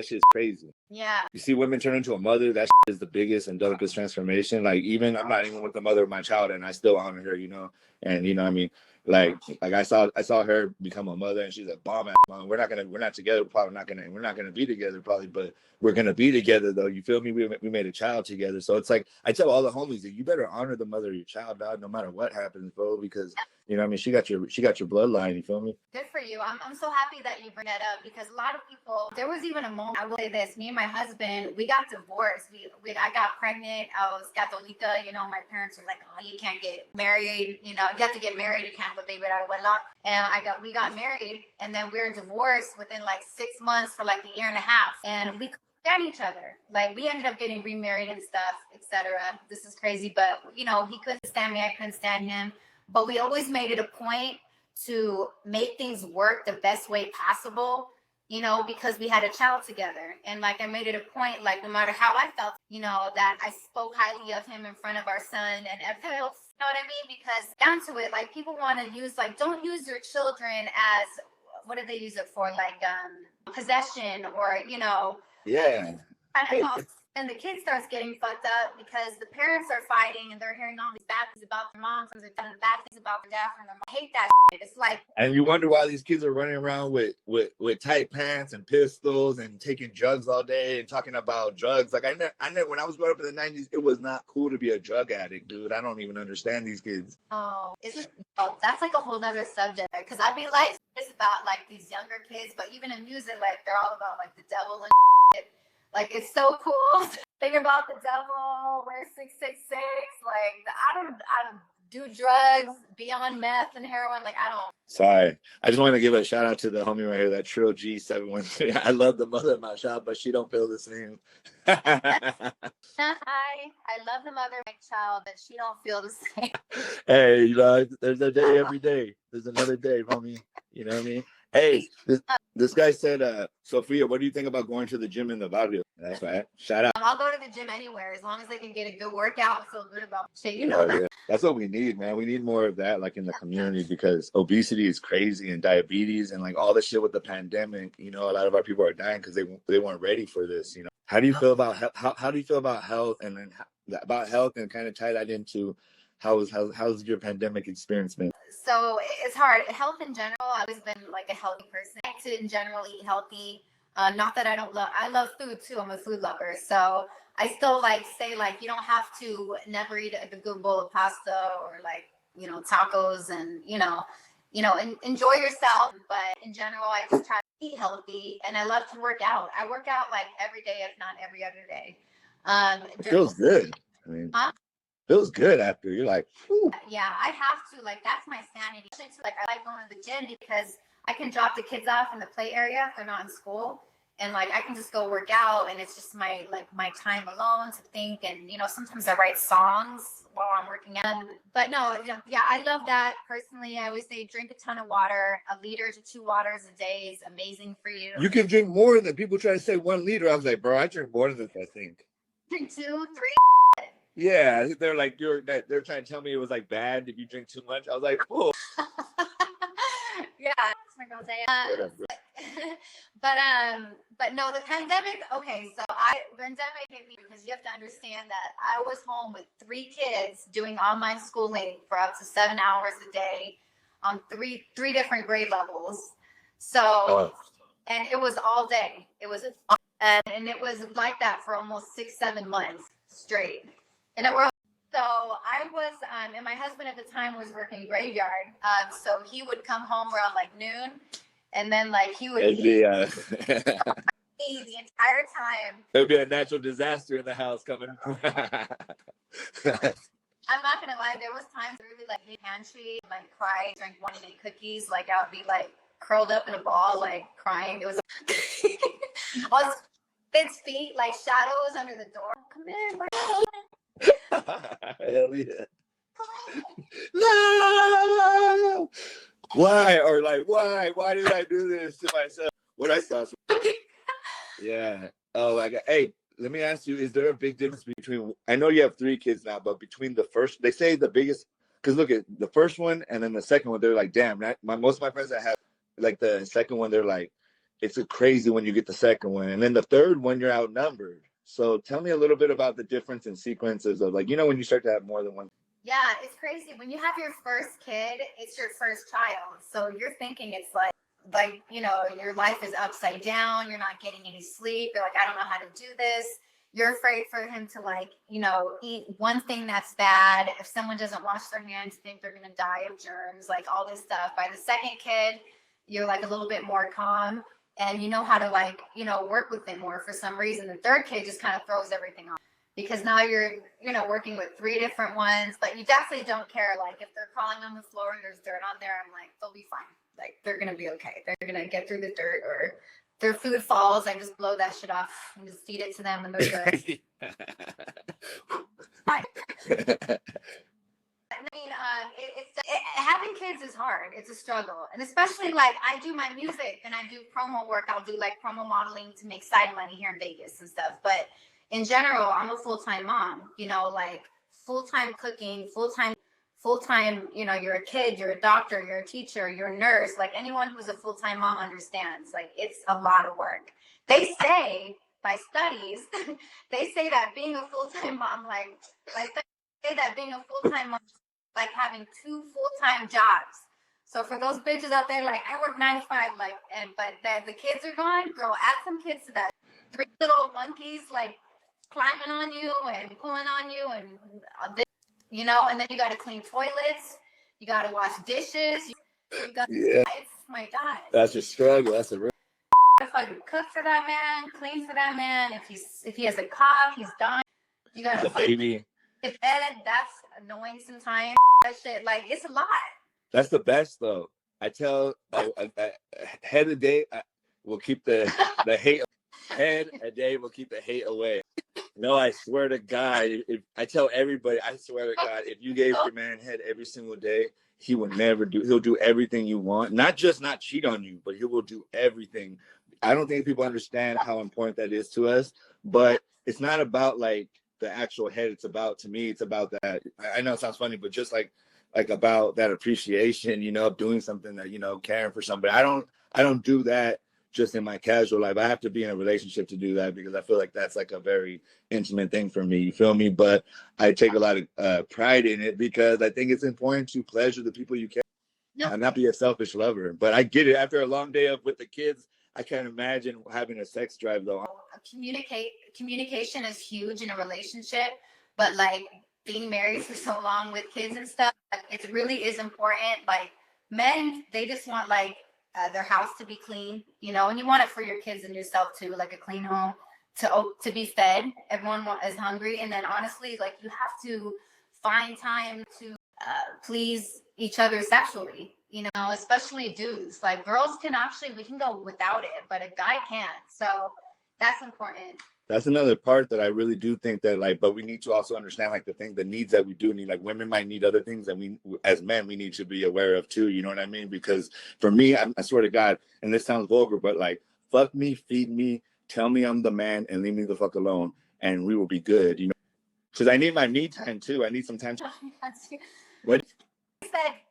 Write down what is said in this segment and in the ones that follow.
That shit's crazy. Yeah. You see women turn into a mother, that is the biggest and darkest transformation. Like, even I'm not even with the mother of my child, and I still honor her, you know. And you know what I mean? Like I saw her become a mother, and she's a bomb ass mom. We're not together, we're not gonna be together probably, but we're gonna be together though. You feel me? We made a child together. So it's like I tell all the homies that you better honor the mother of your child, dog, no matter what happens, bro, because you know what I mean, she got your bloodline, you feel me? Good for you. I'm so happy that you bring that up, because a lot of people, there was even a moment, I will say this, me and my husband, we got divorced. I got pregnant. I was Católica, you know, my parents were like, oh, you can't get married, you know, you have to get married, you can't have a baby out of wedlock. And we got married, and then we were divorced within like 6 months for like a year and a half. And we couldn't stand each other. Like, we ended up getting remarried and stuff, etc. This is crazy, but you know, he couldn't stand me, I couldn't stand him. But we always made it a point to make things work the best way possible, you know, because we had a child together. And like, I made it a point, like, no matter how I felt, you know, that I spoke highly of him in front of our son and everything else, you know what I mean? Because down to it, like, people want to use, like, don't use your children as, what do they use it for? Like, possession, or, you know. Yeah. I don't know. And the kid starts getting fucked up because the parents are fighting and they're hearing all these bad things about their moms and bad things about their dad from their mom. I hate that shit. It's like, and you wonder why these kids are running around with tight pants and pistols and taking drugs all day and talking about drugs. Like, I never when I was growing up in the 90s, it was not cool to be a drug addict, dude. I don't even understand these kids. oh, that's like a whole other subject, because I'd be like, it's about like these younger kids, but even in music, like, they're all about like the devil and shit. Like, it's so cool. Think about the devil, wear 666. Like, I don't do drugs beyond meth and heroin. Like, I don't. Sorry. I just want to give a shout out to the homie right here, that Trill G713. I love the mother of my child, but she don't feel the same. I love the mother of my child, but she don't feel the same. Hey, you know, there's a day every day. There's another day, homie. You know what I mean? Hey, this guy said, Sophia, what do you think about going to the gym in the barrio? That's right. Shout out. I'll go to the gym anywhere as long as they can get a good workout and feel good about shit. You know. Yeah. That's what we need, man. We need more of that, like, in the community, because obesity is crazy, and diabetes, and like all the shit with the pandemic. You know, a lot of our people are dying because they weren't ready for this. You know, how do you feel about how do you feel about health, and then about health, and kind of tie that into how's your pandemic experience been? So it's hard. Health in general, I've always been like a healthy person. I like to in general eat healthy. Not that I don't love, I love food too. I'm a food lover. So I still like say, like, you don't have to never eat a good bowl of pasta or, like, you know, tacos, and, you know, enjoy yourself. But in general, I just try to eat healthy, and I love to work out. I work out like every day, if not every other day. It feels good. I mean, feels good after. You're like, whew. Yeah, I have to. Like, that's my sanity. Like, I like going to the gym because I can drop the kids off in the play area if they're not in school, and like, I can just go work out, and it's just my time alone to think. And, you know, sometimes I write songs while I'm working out. But no, yeah, I love that personally. I always say drink a ton of water. 1 liter to 2 liters a day is amazing for you. You can drink more than people try to say 1 liter. I was like, bro, I drink more than this, I think. Drink 2, 3. Yeah, they're like, they're trying to tell me it was like bad if you drink too much. I was like, oh. Yeah, but no, the pandemic. Okay, so pandemic hit me because you have to understand that I was home with 3 kids doing online schooling for up to 7 hours a day on three different grade levels. So, and it was all day. It was and it was like that for almost 6-7 months straight. And so I was, and my husband at the time was working graveyard. So he would come home around like noon, and then like he would eat the entire time. There'd be a natural disaster in the house coming. I'm not gonna lie, there was times where we like pantry, like cry, drink one and eat cookies. Like, I would be like curled up in a ball, like crying. It was on his feet, like shadows under the door. Come in, hell yeah. No! Why? Or like, why did I do this to myself? What I saw. Yeah. Oh, hey, let me ask you, is there a big difference between, I know you have 3 kids now, but between the first, they say the biggest, because look at the first one and then the second one, they're like, damn, most of my friends that have like the second one, they're like, it's a crazy when you get the second one, and then the third one you're outnumbered. So tell me a little bit about the difference in sequences of, like, when you start to have more than one. Yeah, it's crazy. When you have your first kid, it's your first child. So you're thinking it's like, your life is upside down. You're not getting any sleep. You're like, I don't know how to do this. You're afraid for him to eat one thing that's bad. If someone doesn't wash their hands, you think they're going to die of germs, like all this stuff. By the second kid, you're like a little bit more calm and you know how to work with it more for some reason. The third kid just kind of throws everything off because now you're working with 3 different ones, but you definitely don't care. Like if they're crawling on the floor and there's dirt on there, I'm like, they'll be fine. Like they're gonna be okay. They're gonna get through the dirt, or their food falls, I just blow that shit off and just feed it to them and they're good. Having kids is hard. It's a struggle. And especially I do my music and I do promo work. I'll do promo modeling to make side money here in Vegas and stuff. But in general, I'm a full-time mom, full-time cooking, full-time, you're a kid, you're a doctor, you're a teacher, you're a nurse. Like anyone who's a full-time mom understands, it's a lot of work. They say by studies, they say that being a full-time mom, like having 2 full-time jobs. So for those bitches out there, I work 9 to 5, but the kids are gone, girl, add some kids to that. 3 little monkeys, climbing on you and pulling on you and and then you got to clean toilets, you got to wash dishes, you got my God, that's a struggle. That's a real fucking cook for that man, clean for that man. If he has a cough, he's dying. You got the baby. If that's annoying sometimes. That shit, it's a lot. That's the best though. I tell head a day will keep the hate. Head a day will keep the hate away. No, I swear to God, if I tell everybody, I swear to God, if you gave your man head every single day, he'll do everything you want. Not just not cheat on you, but he will do everything. I don't think people understand how important that is to us, but it's not about the actual head. To me, it's about that. I know it sounds funny, but just about that appreciation, of doing something that, caring for somebody. I don't do that just in my casual life. I have to be in a relationship to do that because I feel like that's a very intimate thing for me. You feel me? But I take a lot of pride in it because I think it's important to pleasure the people you care and not be a selfish lover. But I get it. After a long day with the kids, I can't imagine having a sex drive though. Communication is huge in a relationship, but being married for so long with kids and stuff, it really is important. Men, they just want their house to be clean, and you want it for your kids and yourself too, a clean home to be fed. Everyone is hungry, and then honestly, you have to find time to please each other sexually, especially dudes. Girls we can go without it, but a guy can't. So that's important. That's another part that I really do think that but we need to also understand the needs that we do need. Women might need other things that we as men we need to be aware of too. You know what I mean? Because for me, I swear to God, and this sounds vulgar, but fuck me, feed me, tell me I'm the man, and leave me the fuck alone, and we will be good. Because I need my me time too. I need some time. What?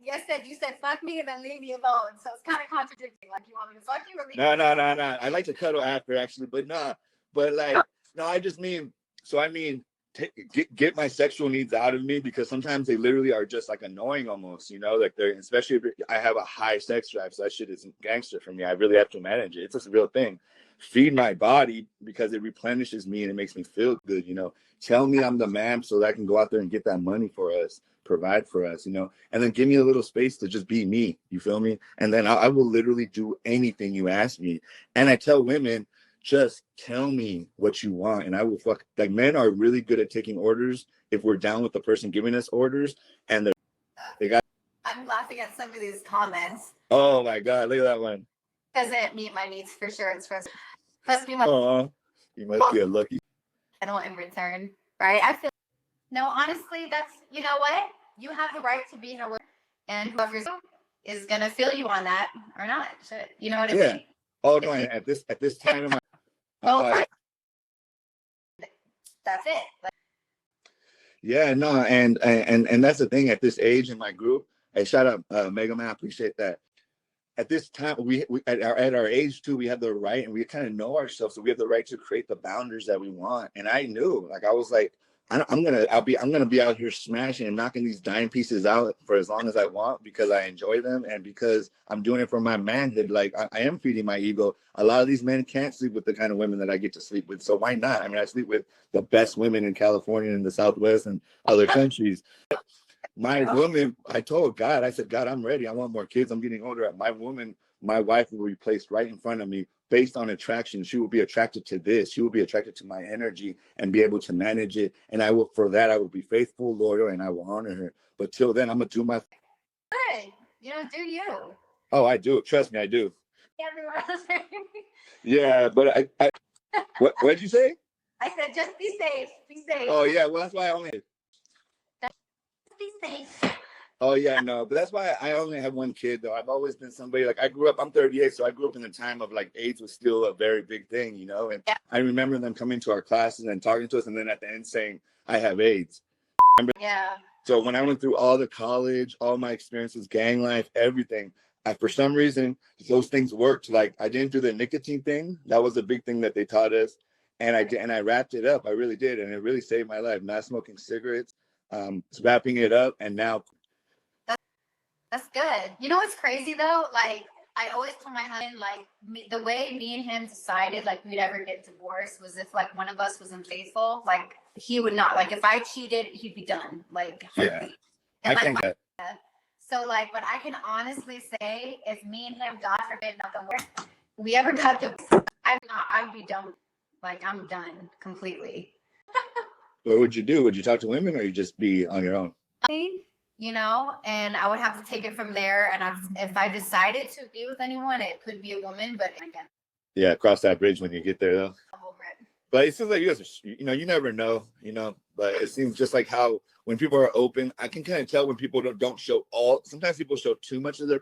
You said fuck me and then leave me alone. So it's kind of contradicting. You want me to fuck you or leave No. I like to cuddle after actually, but nah. But no, I just mean, get my sexual needs out of me because sometimes they literally are just annoying almost, they're, especially if I have a high sex drive, so that shit is gangster for me. I really have to manage it. It's just a real thing. Feed my body because it replenishes me and it makes me feel good, Tell me I'm the man so that I can go out there and get that money for us, provide for us, and then give me a little space to just be me, you feel me? And then I will literally do anything you ask me. And I tell women, just tell me what you want and I will men are really good at taking orders if we're down with the person giving us orders and I'm laughing at some of these comments. Oh my God, look at that one. Doesn't meet my needs for sure. It's for you must be a lucky I don't in return, right? I feel honestly, that's you know what? You have the right to be in a work and whoever is gonna feel you on that or not. You know what I mean? Oh no, at this time in my that's it. Yeah, no, and that's the thing at this age in my group. Hey, shout out Mega Man, I appreciate that. at this time, we at our age too, we have the right, and we kind of know ourselves, so we have the right to create the boundaries that we want. And I knew, like, I was like, I'm gonna be out here smashing and knocking these dime pieces out for as long as I want, because I enjoy them and because I'm doing it for my manhood. Like, I am feeding my ego. A lot of these men can't sleep with the kind of women that I get to sleep with, so why not? I mean, I sleep with the best women in California and the Southwest and other countries. My woman, I told God, I said, God, I'm ready. I want more kids. I'm getting older. My woman, my wife will be placed right in front of me based on attraction. She will be attracted to this. She will be attracted to my energy and be able to manage it. And I will, for that, I will be faithful, loyal, and I will honor her. But till then, I'm going to do my. Good. You know, do you? Oh, I do. Trust me, I do. Everyone. Yeah, but what did you say? I said, just be safe. Be safe. Oh, yeah. Well, that's why I only. Be safe. Oh yeah, no, but that's why I only have one kid though. I've always been somebody, like, I grew up, I'm 38, so I grew up in the time of, like, AIDS was still a very big thing, you know, and yeah. I remember them coming to our classes and talking to us, and then at the end saying, I have AIDS. Yeah. So when I went through all the college, all my experiences, gang life, everything, for some reason, those things worked. Like, I didn't do the nicotine thing. That was a big thing that they taught us. And I wrapped it up. I really did. And it really saved my life. Not smoking cigarettes, wrapping it up. And now. That's good. You know what's crazy though? Like, I always told my husband, like, the way me and him decided, like, we'd ever get divorced was if, like, one of us was unfaithful. Like, he would not. Like, if I cheated, he'd be done. Like, yeah, and, I think that. So, like, but I can honestly say, if me and him, God forbid, nothing worse, we ever got divorced, I'd be done. Like, I'm done completely. What would you do? Would you talk to women, or you just be on your own? You know, and I would have to take it from there. And if I decided to be with anyone, it could be a woman. But again, yeah, cross that bridge when you get there, though. I'm over it. But it seems like you guys are, you know, you never know, you know. But it seems just like how when people are open, I can kind of tell when people don't show all. Sometimes people show too much of their